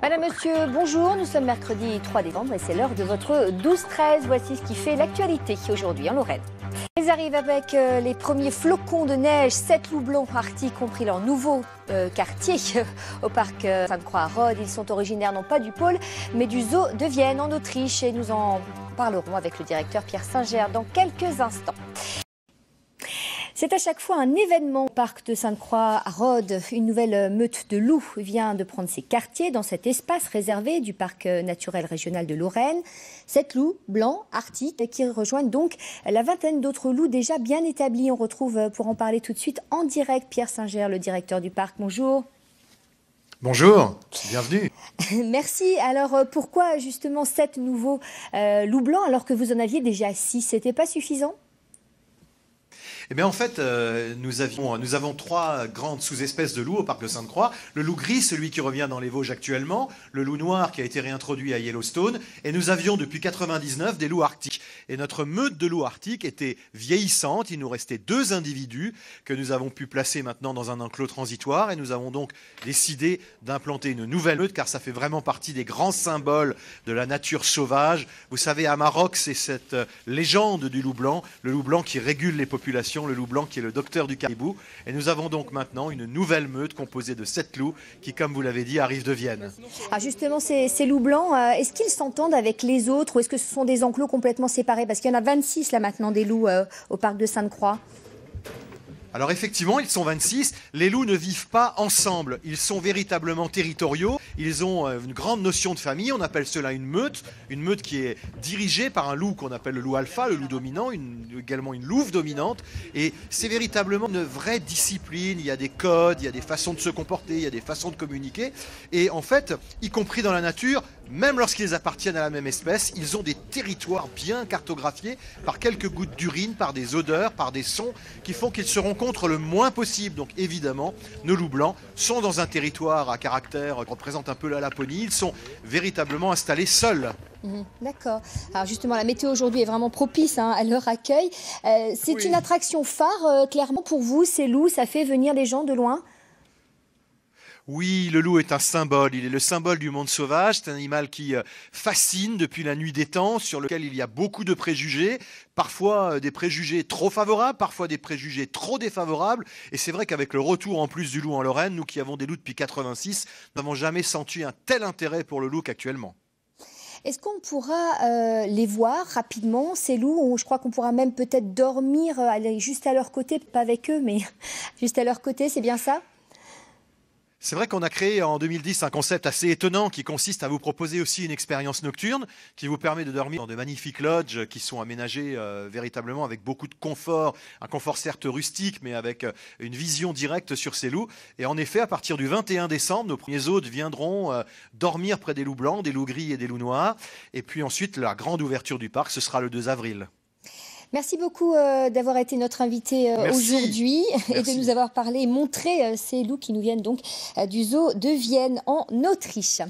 Madame, Monsieur, bonjour. Nous sommes mercredi 3 décembre et c'est l'heure de votre 12-13. Voici ce qui fait l'actualité aujourd'hui en Lorraine. Ils arrivent avec les premiers flocons de neige. 7 loups blancs arctiques ont pris leur nouveau quartier au parc Sainte-Croix à Rhodes. Ils sont originaires non pas du pôle, mais du zoo de Vienne en Autriche. Et nous en parlerons avec le directeur Pierre Singer dans quelques instants. C'est à chaque fois un événement au parc de Sainte-Croix à Rhodes. Une nouvelle meute de loups vient de prendre ses quartiers dans cet espace réservé du parc naturel régional de Lorraine. 7 loups blancs, arctiques, qui rejoignent donc la vingtaine d'autres loups déjà bien établis. On retrouve pour en parler tout de suite en direct Pierre Singer, le directeur du parc. Bonjour. Bonjour, bienvenue. Merci. Alors pourquoi justement 7 nouveaux loups blancs alors que vous en aviez déjà 6? C'était pas suffisant? Eh bien, en fait, nous avons 3 grandes sous-espèces de loups au parc de Sainte-Croix. Le loup gris, celui qui revient dans les Vosges actuellement, le loup noir qui a été réintroduit à Yellowstone, et nous avions depuis 1999 des loups arctiques. Et notre meute de loups arctiques était vieillissante. Il nous restait 2 individus que nous avons pu placer maintenant dans un enclos transitoire, et nous avons donc décidé d'implanter une nouvelle meute, car ça fait vraiment partie des grands symboles de la nature sauvage. Vous savez, à Maroc, c'est cette légende du loup blanc, le loup blanc qui régule les populations, le loup blanc qui est le docteur du caribou. Et nous avons donc maintenant une nouvelle meute composée de 7 loups qui, comme vous l'avez dit, arrivent de Vienne. Ah justement, ces loups blancs, est-ce qu'ils s'entendent avec les autres ou est-ce que ce sont des enclos complètement séparés? Parce qu'il y en a 26 là maintenant des loups au parc de Sainte-Croix. Alors effectivement, ils sont 26. Les loups ne vivent pas ensemble. Ils sont véritablement territoriaux. Ils ont une grande notion de famille. On appelle cela une meute. Une meute qui est dirigée par un loup qu'on appelle le loup alpha, le loup dominant, également une louve dominante. Et c'est véritablement une vraie discipline. Il y a des codes, il y a des façons de se comporter, il y a des façons de communiquer. Et en fait, y compris dans la nature, même lorsqu'ils appartiennent à la même espèce, ils ont des territoires bien cartographiés par quelques gouttes d'urine, par des odeurs, par des sons qui font qu'ils se rencontrent le moins possible. Donc évidemment, nos loups blancs sont dans un territoire à caractère qui représente un peu la Laponie. Ils sont véritablement installés seuls. D'accord. Alors justement, la météo aujourd'hui est vraiment propice à leur accueil. C'est une attraction phare, clairement, pour vous, ces loups. Ça fait venir les gens de loin? Oui, le loup est un symbole, il est le symbole du monde sauvage, c'est un animal qui fascine depuis la nuit des temps, sur lequel il y a beaucoup de préjugés, parfois des préjugés trop favorables, parfois des préjugés trop défavorables, et c'est vrai qu'avec le retour en plus du loup en Lorraine, nous qui avons des loups depuis 86, nous n'avons jamais senti un tel intérêt pour le loup qu'actuellement. Est-ce qu'on pourra les voir rapidement, ces loups? Je crois qu'on pourra même peut-être dormir, aller juste à leur côté, pas avec eux, mais juste à leur côté, c'est bien ça? C'est vrai qu'on a créé en 2010 un concept assez étonnant qui consiste à vous proposer aussi une expérience nocturne qui vous permet de dormir dans de magnifiques lodges qui sont aménagés véritablement avec beaucoup de confort, un confort certes rustique mais avec une vision directe sur ces loups. Et en effet, à partir du 21 décembre, nos premiers hôtes viendront dormir près des loups blancs, des loups gris et des loups noirs. Et puis ensuite, la grande ouverture du parc, ce sera le 2 avril. Merci beaucoup d'avoir été notre invité aujourd'hui et de nous avoir parlé et montré ces loups qui nous viennent donc du zoo de Vienne en Autriche.